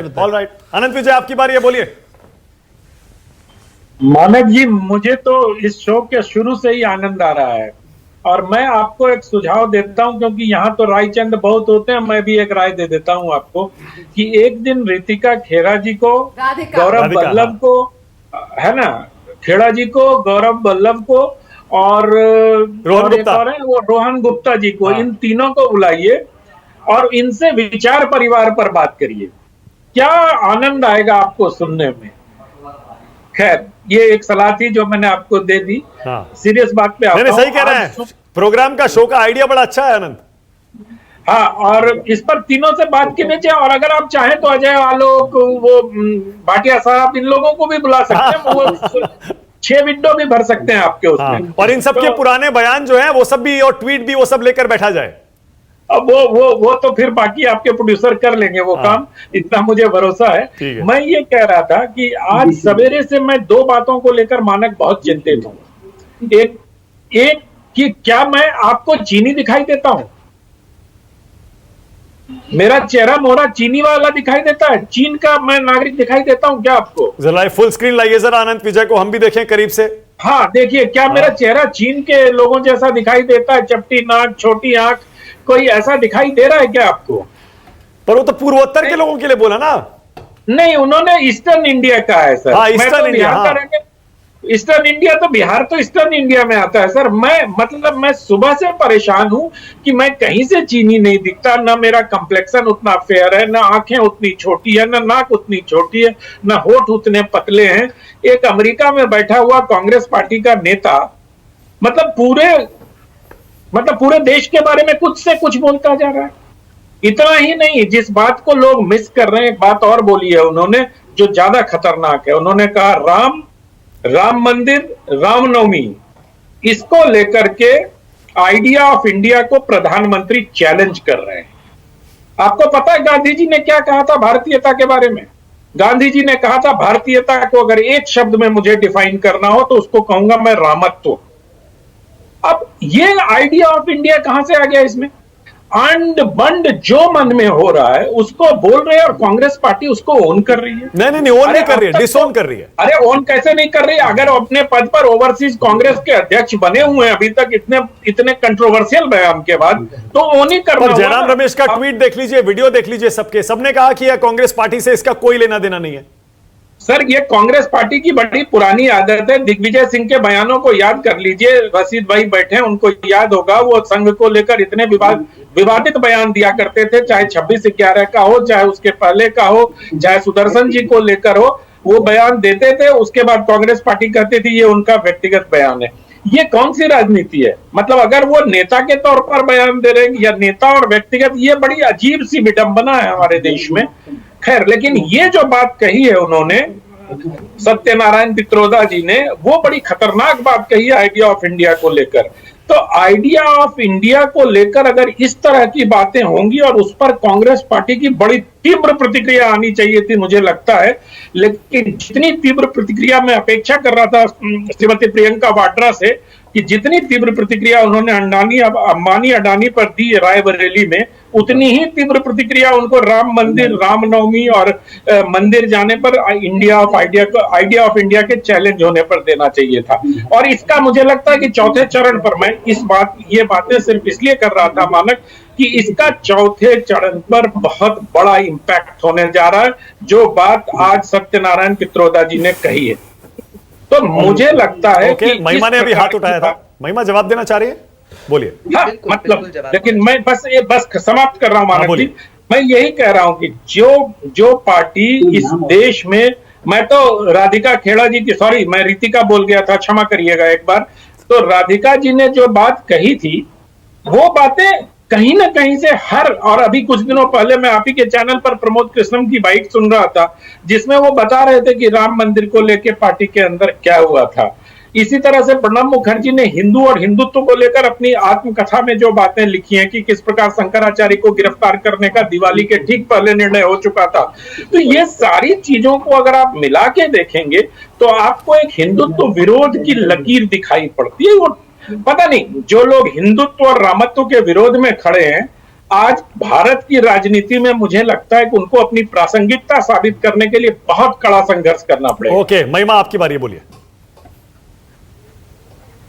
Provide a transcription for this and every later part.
करता है। ऑलराइट, अनंत विजय आपकी बारी है, बोलिए। मानक जी, मुझे तो इस शो के शुरू से ही आनंद आ रहा है और मैं आपको एक सुझाव देता हूं, क्योंकि यहाँ तो रायचंद बहुत होते हैं, मैं भी एक राय दे देता हूं आपको कि एक दिन रितिका खेरा जी को, गौरव राधिका, बल्लभ हाँ। को, है ना, खेड़ा जी को, गौरव बल्लभ को और रोहन एक गुप्ता। और है वो रोहन गुप्ता जी को, हाँ। इन तीनों को बुलाइए और इनसे विचार परिवार पर बात करिए। क्या आनंद आएगा आपको सुनने में। खैर, ये एक सलाह थी जो मैंने आपको दे दी। हाँ। सीरियस बात पे नहीं आता नहीं, हूं। सही कह रहे हैं, प्रोग्राम का, शो का आइडिया बड़ा अच्छा है अनंत। हाँ, और इस पर तीनों से बात करनी चाहिए और अगर आप चाहें तो अजय आलोक, वो भाटिया साहब, इन लोगों को भी बुला सकते हैं। वो 6 विंडो भी भर सकते हैं आपके हाँ, उसमें। और इन सब के तो पुराने बयान जो हैं वो सब भी, और ट्वीट भी, वो सब लेकर बैठा जाए। अब वो तो फिर बाकी आपके प्रोड्यूसर कर लेंगे वो काम, इतना मुझे भरोसा ठीक है। है। मैं ये कह रहा था कि आज सवेरे से मैं 2 बातों को लेकर मानक बहुत चिंतित हूं। एक कि क्या मैं आपको चीनी दिखाई देता हूं? मेरा चेहरा मोहरा चीनी वाला दिखाई देता है? चीन का मैं नागरिक दिखाई देता हूं क्या आपको? जरा फुल स्क्रीन लाइए जरा अनंत विजय को, हम भी देखें करीब से। हाँ, देखिए, क्या मेरा चेहरा चीन के लोगों जैसा दिखाई देता है? चपटी नाक, छोटी आंख, कोई ऐसा दिखाई दे रहा है क्या आपको? पर वो तो पूर्वोत्तर के लोगों के लिए बोला ना। नहीं, उन्होंने ईस्टर्न इंडिया का है सर। हाँ, मैं ईस्टर्न तो इंडिया, बिहार का हाँ। रहने, ईस्टर्न इंडिया तो बिहार तो ईस्टर्न इंडिया में आता है सर। मैं सुबह से परेशान हूं कि मैं कहीं से चीनी नहीं दिखता, ना मेरा कंप्लेक्शन उतना फेयर है, ना आंखें उतनी छोटी है, ना नाक उतनी छोटी है, ना होठ उतने पतले हैं। एक अमेरिका में बैठा हुआ कांग्रेस पार्टी का नेता मतलब पूरे देश के बारे में कुछ से कुछ बोलता जा रहा है। इतना ही नहीं, जिस बात को लोग मिस कर रहे हैं, एक बात और बोली है उन्होंने जो ज्यादा खतरनाक है। उन्होंने कहा राम मंदिर, रामनवमी, इसको लेकर के आइडिया ऑफ इंडिया को प्रधानमंत्री चैलेंज कर रहे हैं। आपको पता है गांधी जी ने क्या कहा था भारतीयता के बारे में? गांधी जी ने कहा था भारतीयता को अगर एक शब्द में मुझे डिफाइन करना हो तो उसको कहूंगा मैं रामत्व। अब ये आइडिया ऑफ इंडिया कहां से आ गया इसमें? अंड बंड जो मन में हो रहा है उसको बोल रहे हैं और कांग्रेस पार्टी उसको ओन कर रही है। नहीं, ओन नहीं कर रही है, डिसोन कर रही है। अरे ओन कैसे नहीं कर रही? अगर अपने पद पर ओवरसीज कांग्रेस के अध्यक्ष बने हुए हैं अभी तक इतने कंट्रोवर्शियल बयान के बाद, तो ओन ही करना पर होगा जयराम ना। रमेश का ट्वीट देख लीजिए, वीडियो देख लीजिए, सबने कहा कि यह कांग्रेस पार्टी से इसका कोई लेना देना नहीं है। सर, ये कांग्रेस पार्टी की बड़ी पुरानी आदत है। दिग्विजय सिंह के बयानों को याद कर लीजिए, रशीद भाई बैठे हैं, उनको याद होगा। वो संघ को लेकर इतने विवादित बयान दिया करते थे, चाहे 26/11 का हो, चाहे उसके पहले का हो, चाहे सुदर्शन जी को लेकर हो, वो बयान देते थे। उसके बाद कांग्रेस पार्टी कहती थी ये उनका व्यक्तिगत बयान है। ये कौन सी राजनीति है? मतलब अगर वो नेता के तौर पर बयान दे रहे हैं या नेता और व्यक्तिगत, ये बड़ी अजीब सी विडंबना है हमारे देश में। खैर, लेकिन ये जो बात कही है उन्होंने, सत्यनारायण पित्रोदा जी ने, वो बड़ी खतरनाक बात कही है आइडिया ऑफ इंडिया को लेकर। तो आइडिया ऑफ इंडिया को लेकर अगर इस तरह की बातें होंगी और उस पर कांग्रेस पार्टी की बड़ी तीव्र प्रतिक्रिया आनी चाहिए थी मुझे लगता है। लेकिन जितनी तीव्र प्रतिक्रिया मैं अपेक्षा कर रहा था श्रीमती प्रियंका वाड्रा से, कि जितनी तीव्र प्रतिक्रिया उन्होंने अंबानी अडानी पर दी रायबरेली में, उतनी ही तीव्र प्रतिक्रिया उनको राम मंदिर, रामनवमी और मंदिर जाने पर आइडिया ऑफ इंडिया के चैलेंज होने पर देना चाहिए था। और इसका मुझे लगता है कि चौथे चरण पर, मैं ये बातें सिर्फ इसलिए कर रहा था मानक कि इसका चौथे चरण पर बहुत बड़ा इंपैक्ट होने जा रहा है, जो बात आज सत्यनारायण पित्रोदा जी ने कही है। तो मुझे लगता है कि महिमा ने अभी हाथ उठाया था, महिमा जवाब देना चाह रही है, बोलिए। हाँ, मतलब लेकिन मैं बस समाप्त कर रहा हूं मानक जी। मैं यही कह रहा हूं कि जो पार्टी इस देश में, मैं तो राधिका खेड़ा जी की, सॉरी मैं रितिका बोल गया था, क्षमा करिएगा एक बार। तो राधिका जी ने जो बात कही थी, वो बातें कहीं ना कहीं से और अभी कुछ दिनों पहले मैं आप ही के चैनल पर प्रमोद कृष्णम की बाइट सुन रहा था, जिसमें वो बता रहे थे कि राम मंदिर को लेकर पार्टी के अंदर क्या हुआ था। इसी तरह से प्रणब मुखर्जी ने हिंदू और हिंदुत्व को लेकर अपनी आत्मकथा में जो बातें लिखी हैं कि किस प्रकार शंकराचार्य को गिरफ्तार करने का दिवाली के ठीक पहले निर्णय हो चुका था। तो ये सारी चीजों को अगर आप मिला के देखेंगे तो आपको एक हिंदुत्व विरोध की लकीर दिखाई पड़ती है। वो पता नहीं, जो लोग हिंदुत्व और रामत्व के विरोध में खड़े हैं, आज भारत की राजनीति में मुझे लगता है कि उनको अपनी प्रासंगिकता साबित करने के लिए बहुत कड़ा संघर्ष करना पड़ेगा। ओके, महिमा आपकी बारी, बोलिए।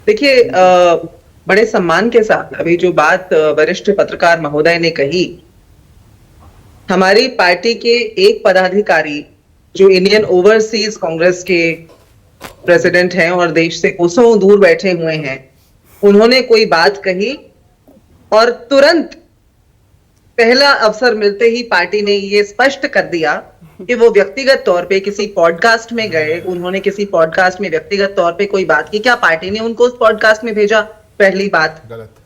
देखिए, बड़े सम्मान के साथ अभी जो बात वरिष्ठ पत्रकार महोदय ने कही, हमारी पार्टी के एक पदाधिकारी जो इंडियन ओवरसीज कांग्रेस के प्रेसिडेंट हैं और देश से कोसों दूर बैठे हुए हैं, उन्होंने कोई बात कही और तुरंत पहला अवसर मिलते ही पार्टी ने ये स्पष्ट कर दिया कि वो व्यक्तिगत तौर पे किसी पॉडकास्ट में गए, उन्होंने किसी पॉडकास्ट में व्यक्तिगत तौर पे कोई बात की। क्या पार्टी ने उनको उस पॉडकास्ट में भेजा? पहली बात।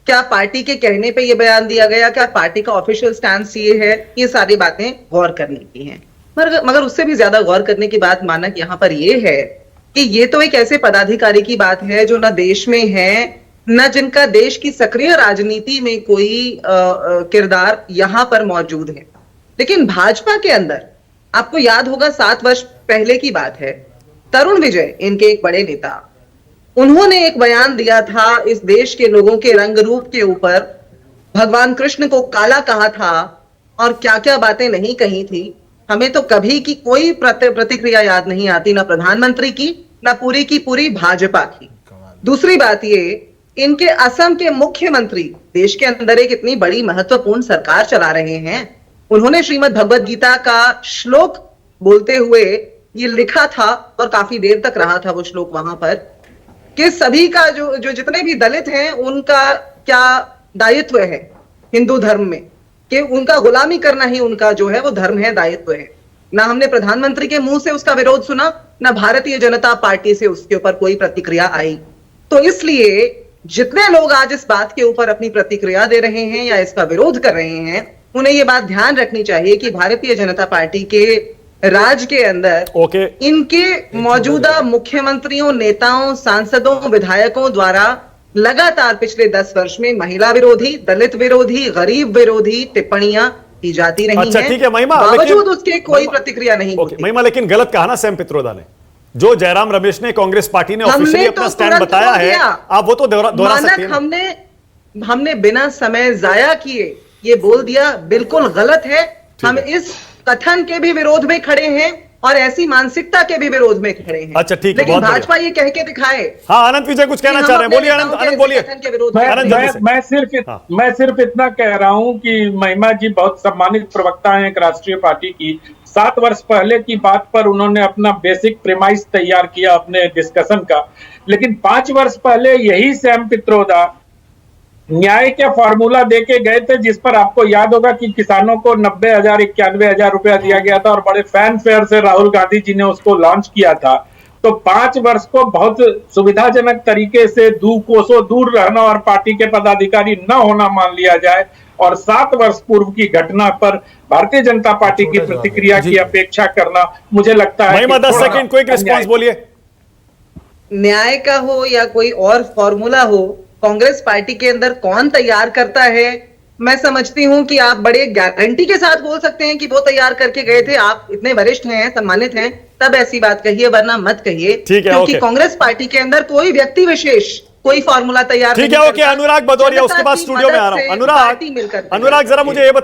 क्या पार्टी के कहने पे ये बयान दिया गया? क्या पार्टी का ऑफिशियल स्टैंड ये है? ये सारी बातें गौर करने की हैं। मगर उससे भी ज्यादा गौर करने की बात मानक यहाँ पर ये है कि ये तो एक ऐसे पदाधिकारी की बात है जो न देश में है, न जिनका देश की सक्रिय राजनीति में कोई किरदार यहां पर मौजूद है। लेकिन भाजपा के अंदर आपको याद होगा 7 वर्ष पहले की बात है, तरुण विजय इनके एक बड़े नेता, उन्होंने एक बयान दिया था इस देश के लोगों के रंग रूप के ऊपर, भगवान कृष्ण को काला कहा था और क्या क्या बातें नहीं कही थी। हमें तो कभी की कोई प्रतिक्रिया याद नहीं आती, ना प्रधानमंत्री की, ना पूरी की पूरी भाजपा की। दूसरी बात ये, इनके असम के मुख्यमंत्री देश के अंदर एक इतनी बड़ी महत्वपूर्ण सरकार चला रहे हैं, उन्होंने श्रीमद् भगवद गीता का श्लोक बोलते हुए ये लिखा था और काफी देर तक रहा था वो श्लोक वहां पर कि सभी का जो जितने भी दलित हैं उनका क्या दायित्व है हिंदू धर्म में, कि उनका गुलामी करना ही उनका जो है वो धर्म है, दायित्व है। ना हमने प्रधानमंत्री के मुंह से उसका विरोध सुना, ना भारतीय जनता पार्टी से उसके ऊपर कोई प्रतिक्रिया आई। तो इसलिए जितने लोग आज इस बात के ऊपर अपनी प्रतिक्रिया दे रहे हैं या इसका विरोध कर रहे हैं, उन्हें यह बात ध्यान रखनी चाहिए कि भारतीय जनता पार्टी के राज के अंदर इनके मौजूदा मुख्यमंत्रियों, नेताओं, सांसदों, विधायकों द्वारा लगातार पिछले 10 वर्ष में महिला विरोधी, दलित विरोधी, गरीब विरोधी टिप्पणियां की जाती रही हैं। ठीक है महिमा, बावजूद उसके कोई प्रतिक्रिया नहीं होती। महिमा, लेकिन गलत कहा ना सैम पित्रोदा ने, जो जयराम रमेश ने कांग्रेस पार्टी ने ऑफिशियली अपना स्टैंड बताया है, आप वो तो दोहरा सकते हैं। हमने बिना समय जाया किए ये बोल दिया, बिल्कुल गलत है। हम इस कथन के भी विरोध में खड़े हैं और ऐसी मानसिकता के भी विरोध में खड़े हैं। अच्छा, ठीक है, लेकिन भाजपा ये कह के दिखाए। हाँ, अनंत विजय कुछ कहना चाह रहे हैं, बोलिए अनंत बोलिए। मैं सिर्फ इतना कह रहा हूं कि महिमा जी बहुत सम्मानित प्रवक्ता हैं एक राष्ट्रीय पार्टी की। 7 वर्ष पहले की बात पर उन्होंने अपना बेसिक प्रीमाइस तैयार किया अपने डिस्कशन का, लेकिन 5 वर्ष पहले यही सैम पित्रोदा न्याय के फॉर्मूला देके गए थे, जिस पर आपको याद होगा कि किसानों को 90,000 91,000 रुपया दिया गया था और बड़े फैन फेयर से राहुल गांधी जी ने उसको लॉन्च किया था। तो 5 वर्ष को बहुत सुविधाजनक तरीके से कोसों दूर रहना और पार्टी के पदाधिकारी न होना मान लिया जाए, और 7 वर्ष पूर्व की घटना पर भारतीय जनता पार्टी की प्रतिक्रिया की अपेक्षा करना मुझे लगता है। 10 सेकंड क्विक रिस्पांस बोलिए। न्याय का हो या कोई और फॉर्मूला हो, कांग्रेस पार्टी के अंदर कौन तैयार करता है? मैं समझती हूं कि आप बड़े गारंटी के साथ बोल सकते हैं कि वो तैयार करके गए थे। आप इतने वरिष्ठ हैं, सम्मानित हैं, तब ऐसी बात कहिए, वरना मत कहिए। क्योंकि कांग्रेस पार्टी के अंदर कोई व्यक्ति विशेष कोई फॉर्मूला तैयार ठीक है। ओके, अनुराग भदौरिया उसके बाद स्टूडियो में आ रहा हूं। अनुराग जरा मुझे ये